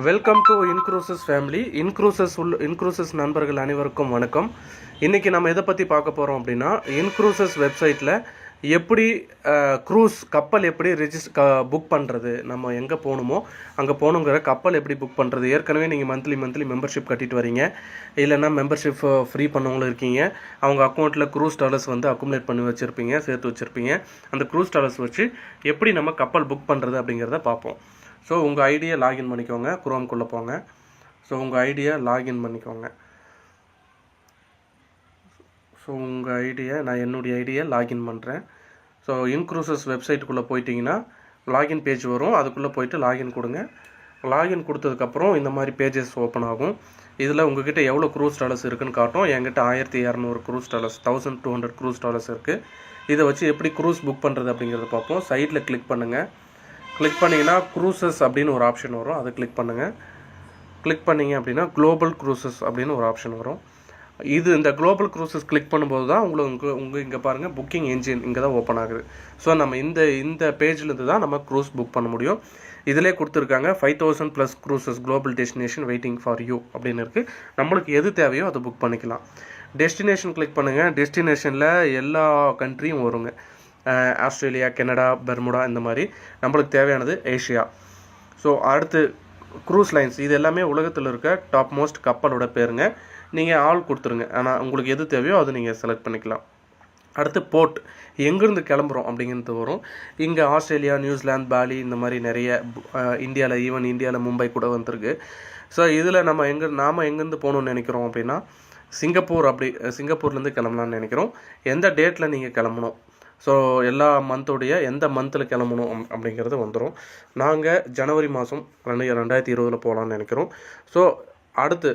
Welcome to இன்க்ரூசஸ் family. இன்க்ரூசஸ் நண்பர்கள் அனைவருக்கும் வணக்கம். இன்றைக்கி நம்ம எதை பற்றி பார்க்க போகிறோம் அப்படின்னா, இன்க்ரூசஸ் வெப்சைட்டில் எப்படி க்ரூஸ் கப்பல் எப்படி புக் பண்ணுறது, நம்ம எங்கே போகணுமோ அங்கே போகணுங்கிற கப்பல் எப்படி புக் பண்ணுறது. ஏற்கனவே நீங்கள் மந்த்லி மெம்பர்ஷிப் கட்டிட்டு வரீங்க, இல்லைன்னா மெம்பர்ஷிப் ஃப்ரீ பண்ணவங்களும் இருக்கீங்க. அவங்க அக்கௌண்ட்டில் க்ரூஸ் டாலர்ஸ் வந்து அக்குமுலேட் பண்ணி வச்சுருப்பீங்க, சேர்த்து வச்சுருப்பீங்க. அந்த க்ரூஸ் டாலர்ஸ் வச்சு எப்படி நம்ம கப்பல் புக் பண்ணுறது அப்படிங்கிறத பார்ப்போம். ஸோ உங்கள் ஐடியை லாகின் பண்ணிக்கோங்க, குரோம்குள்ளே போங்க. ஸோ உங்கள் ஐடியை லாகின் பண்ணிக்கோங்க. ஸோ உங்கள் ஐடியை நான் என்னுடைய ஐடியை லாகின் பண்ணுறேன். ஸோ இன்க்ரூசஸ் வெப்சைட்டுக்குள்ளே போயிட்டிங்கன்னா லாகின் பேஜ் வரும். அதுக்குள்ளே போயிட்டு லாகின் கொடுங்க. லாகின் கொடுத்ததுக்கப்புறம் இந்த மாதிரி பேஜஸ் ஓப்பன் ஆகும். இதில் உங்கள்கிட்ட எவ்வளோ க்ரூஸ் டாலர்ஸ் இருக்குதுன்னு காட்டும். என்கிட்ட 1200 க்ரூஸ் டாலர்ஸ், 1200 க்ரூஸ் டாலர்ஸ் இருக்குது. இதை வச்சு எப்படி க்ரூஸ் புக் பண்ணுறது அப்படிங்கிறத பார்ப்போம். சைட்டில் கிளிக் பண்ணுங்கள். கிளிக் பண்ணிங்கன்னா க்ரூசஸ் அப்படின்னு ஒரு ஆப்ஷன் வரும், அதை கிளிக் பண்ணுங்கள். கிளிக் பண்ணிங்க அப்படின்னா குளோபல் க்ரூசஸ் அப்படின்னு ஒரு ஆப்ஷன் வரும். இந்த குளோபல் க்ரூசஸ் கிளிக் பண்ணும்போது தான் உங்கள் இங்கே பாருங்கள், புக்கிங் என்ஜின் இங்கே தான் ஓப்பன் ஆகுது. ஸோ நம்ம இந்த பேஜ்லேருந்து தான் நம்ம க்ரூஸ் புக் பண்ண முடியும். இதிலே கொடுத்துருக்காங்க 5000 + Cruise's global destination waiting for you அப்படின்னு இருக்குது. நம்மளுக்கு எது தேவையோ அதை புக் பண்ணிக்கலாம். டெஸ்டினேஷன் கிளிக் பண்ணுங்கள். டெஸ்டினேஷனில் எல்லா கண்ட்ரியும் வருங்க. ஆஸ்திரேலியா, கனடா, பெர்முடா, இந்த மாதிரி நம்மளுக்கு தேவையானது ஏஷியா. ஸோ அடுத்து க்ரூஸ் லைன்ஸ், இது எல்லாமே உலகத்தில் இருக்க டாப் மோஸ்ட் கப்பலோட பேருங்க. நீங்கள் ஆள் கொடுத்துருங்க, ஆனால் உங்களுக்கு எது தேவையோ அதை நீங்கள் செலக்ட் பண்ணிக்கலாம். அடுத்து போர்ட், எங்கேருந்து கிளம்புறோம் அப்படிங்கிறது வரும். இங்கே ஆஸ்திரேலியா, நியூசிலாந்து, பாலி, இந்த மாதிரி நிறைய இந்தியாவில் மும்பை கூட வந்திருக்கு. ஸோ இதில் நாம் எங்கேருந்து போகணுன்னு நினைக்கிறோம் அப்படின்னா சிங்கப்பூர்லேருந்து கிளம்பலான்னு நினைக்கிறோம். எந்த டேட்டில் நீங்கள் கிளம்பணும், ஸோ எல்லா எந்த மந்தில் கிளம்பணும் அப்படிங்கிறது வந்துடும். நாங்கள் ஜனவரி மாதம் 2020 போகலான்னு நினைக்கிறோம். ஸோ அடுத்து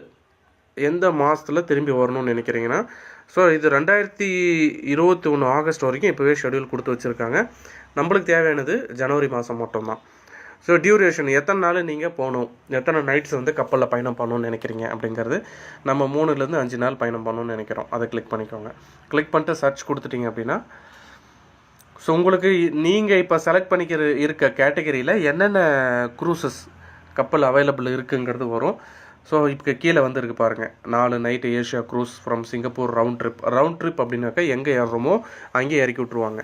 எந்த மாதத்தில் திரும்பி வரணும்னு நினைக்கிறீங்கன்னா, ஸோ இது 2021 ஆகஸ்ட் வரைக்கும் இப்போவே ஷெடியூல் கொடுத்து வச்சுருக்காங்க. நம்மளுக்கு தேவையானது ஜனவரி மாதம் மட்டும்தான். ஸோ டியூரேஷன், எத்தனை நாள் நீங்கள் போகணும், எத்தனை நைட்ஸ் வந்து கப்பலில் பயணம் பண்ணணும்னு நினைக்கிறீங்க அப்படிங்கிறது. நம்ம 3லேருந்து 5 நாள் பயணம் பண்ணணும்னு நினைக்கிறோம். அதை கிளிக் பண்ணிக்கோங்க. கிளிக் பண்ணிட்டு சர்ச் கொடுத்துட்டிங்க அப்படின்னா, ஸோ உங்களுக்கு நீங்கள் இப்போ செலக்ட் இருக்க கேட்டகரியில் என்னென்ன க்ரூசஸ் கப்பல் அவைலபிள் இருக்குங்கிறது வரும். ஸோ இப்போ கீழே வந்துருக்கு பாருங்கள், 4 night Asia cruise from Singapore round trip அப்படின்னாக்கா எங்கே ஏறுறோமோ அங்கேயே இறக்கி விட்ருவாங்க.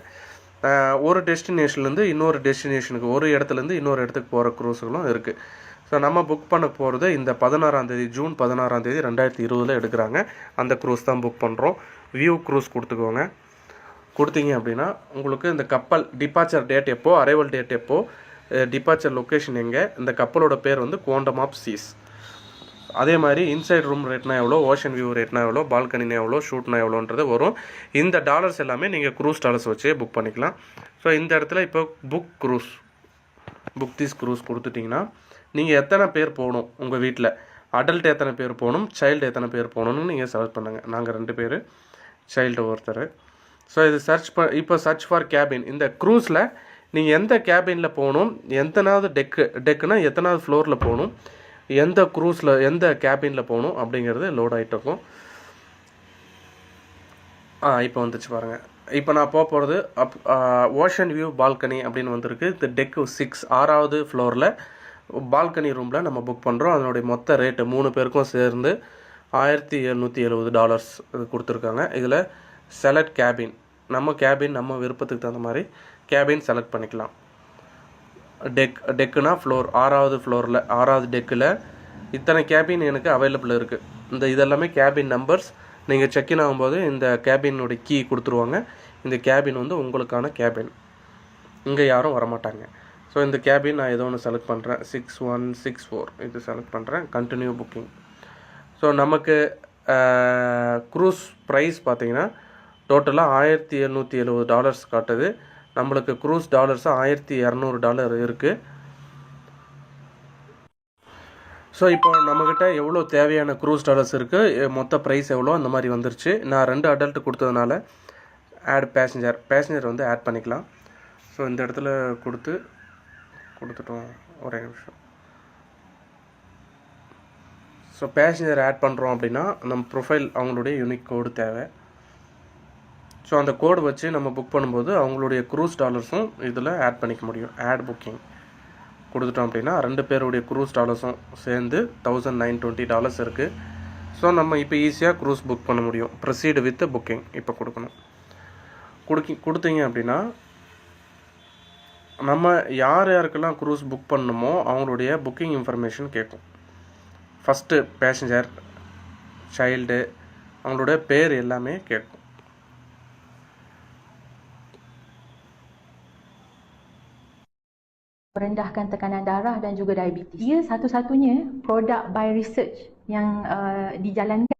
ஒரு டெஸ்டினேஷன்லேருந்து இன்னொரு டெஸ்டினேஷனுக்கு, ஒரு இடத்துலேருந்து இன்னொரு இடத்துக்கு போகிற க்ரூஸுகளும் இருக்குது. ஸோ நம்ம புக் பண்ண போகிறது இந்த ஜூன் 16 2020 எடுக்கிறாங்க. அந்த க்ரூஸ் தான் புக் பண்ணுறோம். வியூ க்ரூஸ் கொடுத்தீங்க அப்படின்னா உங்களுக்கு இந்த கப்பல் டிபார்ச்சர் டேட் எப்போ, அரைவல் டேட் எப்போ, டிபார்ச்சர் லொக்கேஷன் எங்கே, இந்த கப்பலோட பேர் வந்து குவாண்டம் ஆஃப் சீஸ். அதே மாதிரி இன்சைட் ரூம் ரேட்னா எவ்வளோ, ஓஷன் வியூ ரேட்னா எவ்வளோ, பால்கனினா எவ்வளோ, ஷூட்னா எவ்வளோன்றது வரும். இந்த டாலர்ஸ் எல்லாமே நீங்கள் க்ரூஸ் டாலர்ஸ் வச்சே புக் பண்ணிக்கலாம். ஸோ இந்த இடத்துல இப்போ புக் திஸ் க்ரூஸ் கொடுத்துட்டிங்கன்னா நீங்கள் எத்தனை பேர் போகணும், உங்கள் வீட்டில் அடல்ட் எத்தனை பேர் போகணும், சைல்டு எத்தனை பேர் போகணுன்னு நீங்கள் செலக்ட் பண்ணுங்கள். நாங்கள் 2 பேர், சைல்டு ஒருத்தர். ஸோ இது இப்போ சர்ச் ஃபார் கேபின். இந்த க்ரூஸில் நீங்கள் எந்த கேபினில் போகணும், எத்தனாவது டெக்குனா எத்தனாவது ஃப்ளோரில் போகணும், எந்த க்ரூஸில் எந்த கேபினில் போகணும் அப்படிங்கிறது லோட் ஆகிட்டு இருக்கும். இப்போ வந்துச்சு பாருங்கள். இப்போ நான் போகிறது ஓஷன் வியூ பால்கனி அப்படின்னு வந்திருக்கு. இந்த டெக்கு 6, 6வது ஃப்ளோரில் பால்கனி ரூமில் நம்ம புக் பண்ணுறோம். அதனுடைய மொத்த ரேட்டு 3 பேருக்கும் சேர்ந்து $1770 இது கொடுத்துருக்காங்க. இதில் செலக்ட் கேபின், நம்ம விருப்பத்துக்கு தகுந்த மாதிரி கேபின் செலக்ட் பண்ணிக்கலாம். டெக்குனா ஃப்ளோர், 6வது ஃப்ளோரில் 6வது டெக்கில் இத்தனை கேபின் எனக்கு அவைலபிள் இருக்குது. இதெல்லாமே கேபின் நம்பர்ஸ். நீங்கள் செக்இன் ஆகும்போது இந்த கேபினுடைய கீ கொடுத்துருவாங்க. இந்த கேபின் வந்து உங்களுக்கான கேபின், இங்கே யாரும் வரமாட்டாங்க. ஸோ இந்த கேபின் நான் ஏதோ ஒன்று செலக்ட் பண்ணுறேன், 6164 இது செலக்ட் பண்ணுறேன். Continue booking. ஸோ நமக்கு க்ரூஸ் ப்ரைஸ் பார்த்தீங்கன்னா டோட்டலாக $1770 காட்டுது. நம்மளுக்கு க்ரூஸ் டாலர்ஸ் $1200 இருக்குது. ஸோ இப்போ நம்மக்கிட்ட எவ்வளோ தேவையான க்ரூஸ் டாலர்ஸ் இருக்குது, மொத்த ப்ரைஸ் எவ்வளோ அந்த மாதிரி வந்துருச்சு. நான் 2 அடல்ட் கொடுத்ததுனால ஆட் பேசஞ்சர் வந்து ஆட் பண்ணிக்கலாம். ஸோ இந்த இடத்துல கொடுத்துட்டோம். ஒரே நிமிஷம். ஸோ பேசஞ்சர் ஆட் பண்ணுறோம் அப்படின்னா நம்ம ப்ரொஃபைல் அவங்களுடைய யூனிக் கோடு தேவை. ஸோ அந்த கோடு வச்சு நம்ம புக் பண்ணும்போது அவங்களுடைய க்ரூஸ் டாலர்ஸும் இதில் ஆட் பண்ணிக்க முடியும். ஆட் புக்கிங் கொடுத்துட்டோம் அப்படின்னா 2 பேருடைய க்ரூஸ் டாலர்ஸும் சேர்ந்து $1920 இருக்குது. ஸோ நம்ம இப்போ ஈஸியாக க்ரூஸ் புக் பண்ண முடியும். ப்ரொசீடு வித் புக்கிங் இப்போ கொடுக்கணும். கொடுத்தீங்க அப்படின்னா நம்ம யார் யாருக்கெல்லாம் க்ரூஸ் புக் பண்ணணுமோ அவங்களுடைய புக்கிங் இன்ஃபர்மேஷன் கேட்கும். ஃபஸ்ட்டு பேசஞ்சர், சைல்டு, அவங்களோட பேர் எல்லாமே கேட்கும். Merendahkan tekanan darah dan juga diabetes. Ia satu-satunya produk by research yang dijalankan